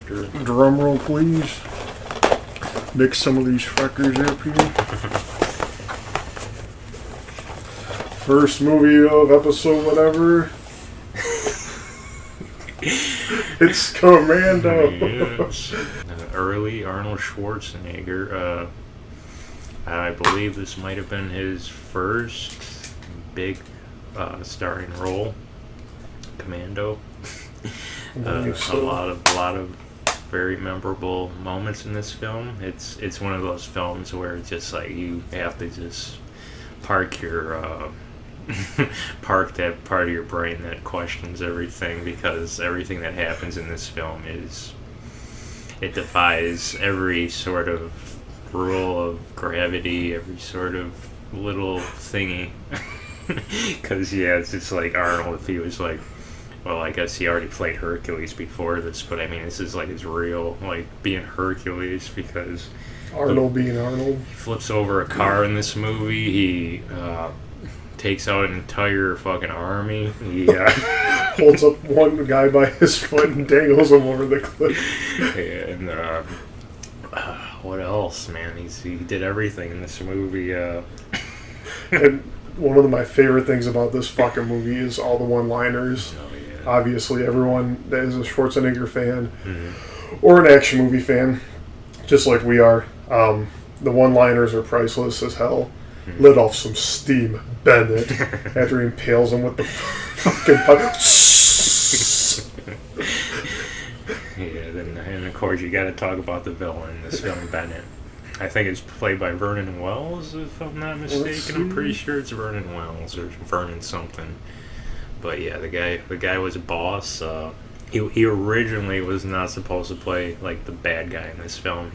Drum roll, please. Mix some of these fuckers up here. First movie of episode whatever. It's Commando. Yes. Early Arnold Schwarzenegger. I believe this might have been his first big starring role. Commando. A lot of very memorable moments in this film. It's one of those films where it's just like you have to just park your park that part of your brain that questions everything, because everything that happens in this film it defies every sort of rule of gravity, every sort of little thingy. Because it's just like Arnold, if he was like, well, I guess he already played Hercules before this, but I mean, this is like his real, like, being Hercules, because Arnold being Arnold. He flips over a car in this movie. He takes out an entire fucking army. He holds up one guy by his foot and dangles him over the cliff. And what else, man? He did everything in this movie. And one of my favorite things about this fucking movie is all the one-liners. Oh, yeah. Obviously, everyone that is a Schwarzenegger fan or an action movie fan, just like we are, the one-liners are priceless as hell. Lit off some steam, Bennett, after he impales him with the fucking pipe. And of course you got to talk about the villain in this film, Bennett. I think it's played by Vernon Wells, if I'm not mistaken. I'm pretty sure it's Vernon Wells or Vernon something. But yeah, the guy was a boss. He originally was not supposed to play like the bad guy in this film.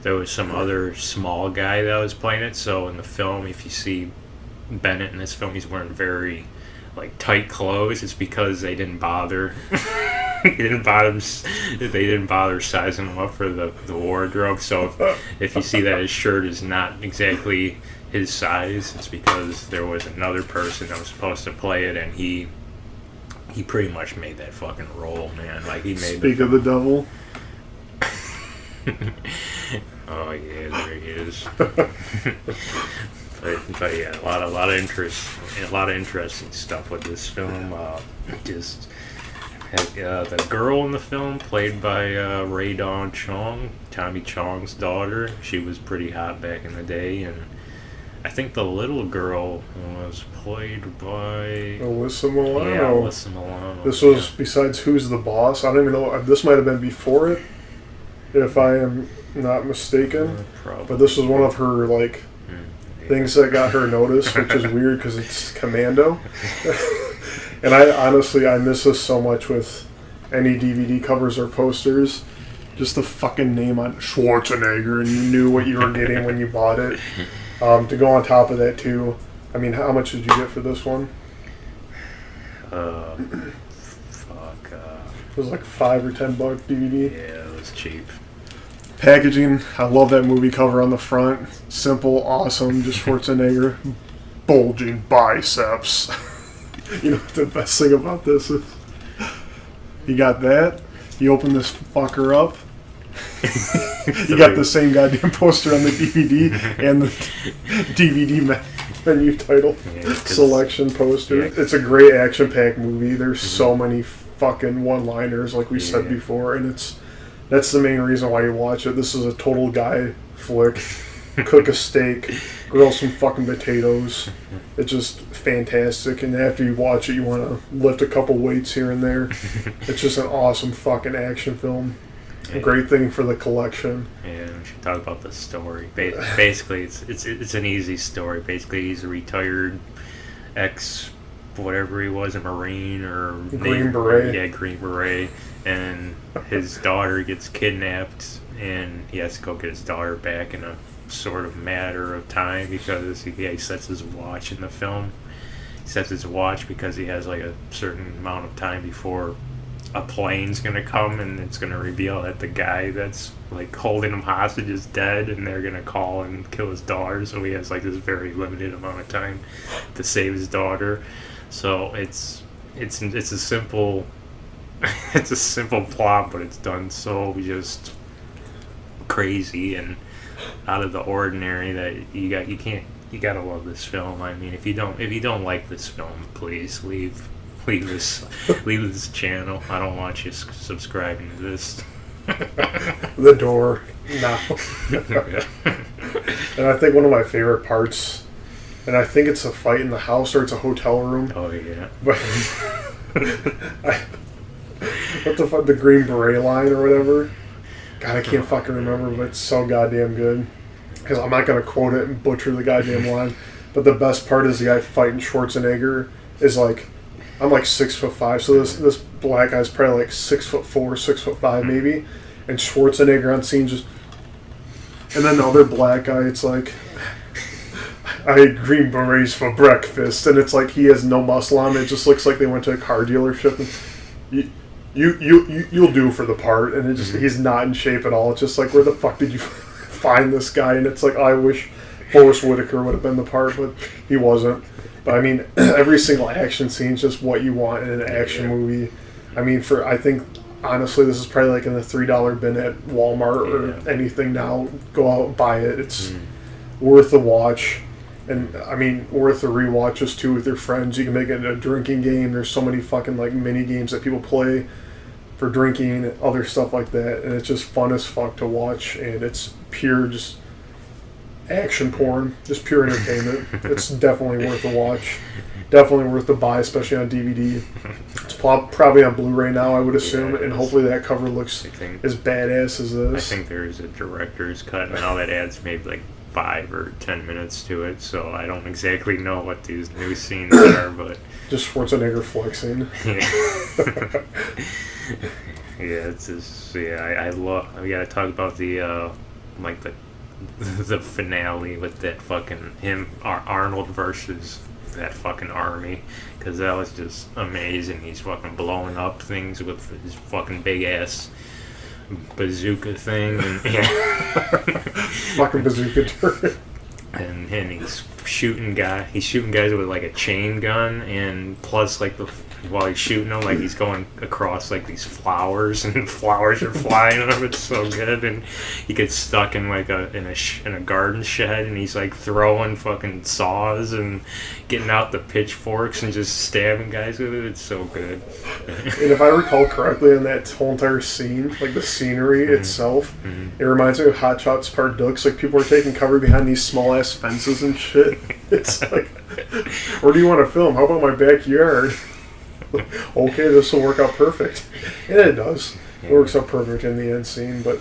There was some other small guy that was playing it. So in the film, if you see Bennett in this film, he's wearing very like tight clothes. It's because they didn't bother. They didn't bother sizing him up for the wardrobe. So if you see that his shirt is not exactly his size, it's because there was another person that was supposed to play it, and he pretty much made that fucking role, man. Like he made. Speak of the devil. Oh yeah, there he is. But yeah, a lot of interesting stuff with this film. The girl in the film, played by Ray Dawn Chong, Tommy Chong's daughter. She was pretty hot back in the day, and I think the little girl was played by Alyssa Milano. Yeah, Alyssa Milano. This was besides Who's the Boss. I don't even know. This might have been before it, if I am not mistaken. Probably. But this was one of her things that got her noticed, which is weird because it's Commando. And I miss this so much with any DVD covers or posters. Just the fucking name on Schwarzenegger, and you knew what you were getting when you bought it. To go on top of that too, I mean, how much did you get for this one? It was like $5 or $10 DVD. Yeah, it was cheap. Packaging, I love that movie cover on the front. Simple, awesome, just Schwarzenegger. Bulging biceps. You know what the best thing about this is? You got that, you open this fucker up, you got the same goddamn poster on the DVD and the DVD menu title selection poster. Yeah. It's a great action-packed movie. There's so many fucking one-liners, like we said before, and that's the main reason why you watch it. This is a total guy flick. Cook a steak, grill some fucking potatoes. It's just fantastic, and after you watch it, you want to lift a couple weights here and there. It's just an awesome fucking action film. A great thing for the collection. Yeah, we should talk about the story. Basically, it's an easy story. Basically, he's a retired whatever he was, a Marine or Green Beret. Yeah, Green Beret, and his daughter gets kidnapped, and he has to go get his daughter back in a sort of matter of time, because he sets his watch in the film. He sets his watch because he has like a certain amount of time before a plane's gonna come, and it's gonna reveal that the guy that's like holding him hostage is dead, and they're gonna call and kill his daughter. So he has like this very limited amount of time to save his daughter. So it's a simple it's a simple plot, but it's done so just crazy and out of the ordinary that you gotta love this film. I mean, if you don't like this film, please leave this channel. I don't want you subscribing to this. The door now. And I think one of my favorite parts, and I think it's a fight in the house or it's a hotel room. Oh yeah. But what the fuck, the Green Beret line or whatever? God, I can't fucking remember, but it's so goddamn good. Because I'm not gonna quote it and butcher the goddamn line, but the best part is the guy fighting Schwarzenegger is like, I'm like 6'5", so this black guy's probably like 6'4", 6'5" maybe, and Schwarzenegger on scene just, and then the other black guy, it's like, I ate Green Berets for breakfast, and it's like he has no muscle on it. It just looks like they went to a car dealership. And you'll do for the part, and it just he's not in shape at all. It's just like, where the fuck did you find this guy? And it's like, I wish Forrest Whitaker would have been the part, but he wasn't. But I mean, every single action scene is just what you want in an action movie. I mean, I think honestly, this is probably like in the $3 bin at Walmart or anything now. Go out and buy it. It's worth a watch. And I mean, worth a rewatch just too with your friends. You can make it a drinking game. There's so many fucking like mini games that people play for drinking and other stuff like that. And it's just fun as fuck to watch. And it's pure just action porn, just pure entertainment. It's definitely worth a watch. Definitely worth the buy, especially on DVD. It's probably on Blu-ray now, I would assume, and hopefully that cover looks as badass as this. I think there's a director's cut now that adds maybe like 5 or 10 minutes to it, so I don't exactly know what these new scenes are, but just Schwarzenegger flexing. Yeah, it's just I love. We gotta talk about the like the finale with that fucking Arnold versus that fucking army, because that was just amazing. He's fucking blowing up things with his fucking big ass bazooka thing, and fucking bazooka turret. And he's shooting guys with like a chain gun, and plus like while he's shooting them, like he's going across like these flowers, and flowers are flying on him. It's so good, and he gets stuck in like in a garden shed, and he's like throwing fucking saws and getting out the pitchforks and just stabbing guys with it. It's so good. And if I recall correctly, in that whole entire scene, like the scenery itself, it reminds me of Hot Shots Part Dukes. Like people are taking cover behind these small ass fences and shit. It's like, where do you want to film? How about my backyard? Okay, this will work out perfect. And it does. It works out perfect in the end scene, but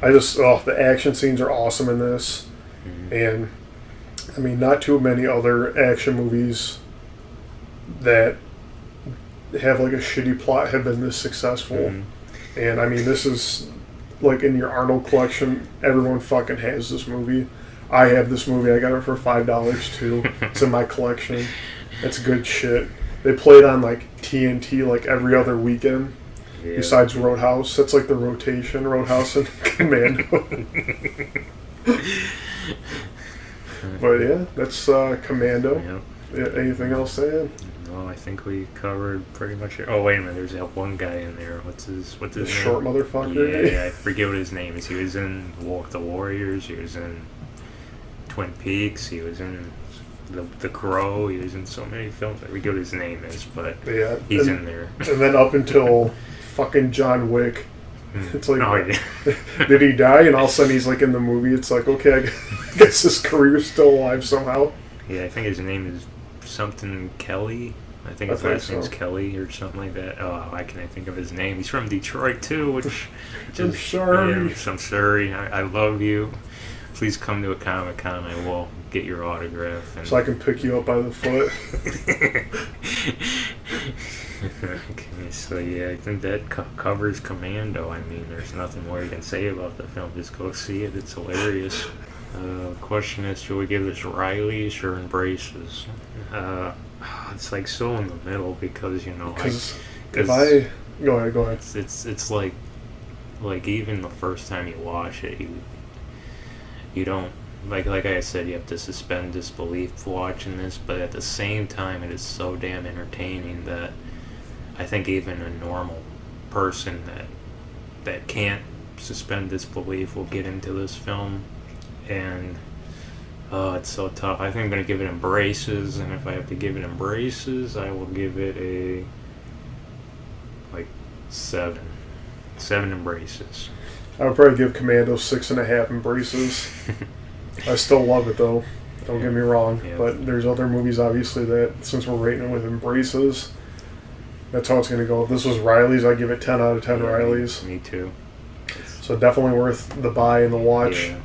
the action scenes are awesome in this. And I mean, not too many other action movies that have like a shitty plot have been this successful. And I mean, this is like in your Arnold collection, everyone fucking has this movie. I have this movie. I got it for $5 too. It's in my collection. It's good shit. They play it on like TNT like every other weekend, besides Roadhouse. That's like the rotation, Roadhouse and Commando. But yeah, that's Commando. Yep. Anything else to add? No, I think we covered pretty much it. Oh wait a minute, there's that one guy in there. What's his name? Short motherfucker. Yeah, I forget what his name is. He was in The Warriors. He was in Twin Peaks. He was in The Crow. He was in so many films. I forget what his name is, but he's in there. And then up until fucking John Wick, it's like, did he die? And all of a sudden he's like in the movie. It's like, okay, I guess his career's still alive somehow. Yeah, I think his name is something Kelly. I think his last name's Kelly or something like that. Oh, why can't I think of his name? He's from Detroit too, which I'm sorry. Yeah, I'm sorry. I love you. Please come to a Comic-Con. I will get your autograph. So I can pick you up by the foot. Okay, so yeah, I think that covers Commando. I mean, there's nothing more you can say about the film. Just go see it. It's hilarious. Question is, should we give this Rileys or embraces? It's like so in the middle because, you know, go ahead. It's like even the first time you watch it, you don't, like I said, you have to suspend disbelief watching this, but at the same time it is so damn entertaining that I think even a normal person that can't suspend disbelief will get into this film, and it's so tough. I think I'm gonna give it embraces, and if I have to give it embraces, I will give it a like 7 embraces. I would probably give Commando 6.5 embraces. I still love it though. Don't get me wrong, but there's other movies obviously that, since we're rating it with embraces, that's how it's going to go. If this was Riley's, I'd give it 10 out of 10 Rileys. Me too. So definitely worth the buy and the watch. Yeah.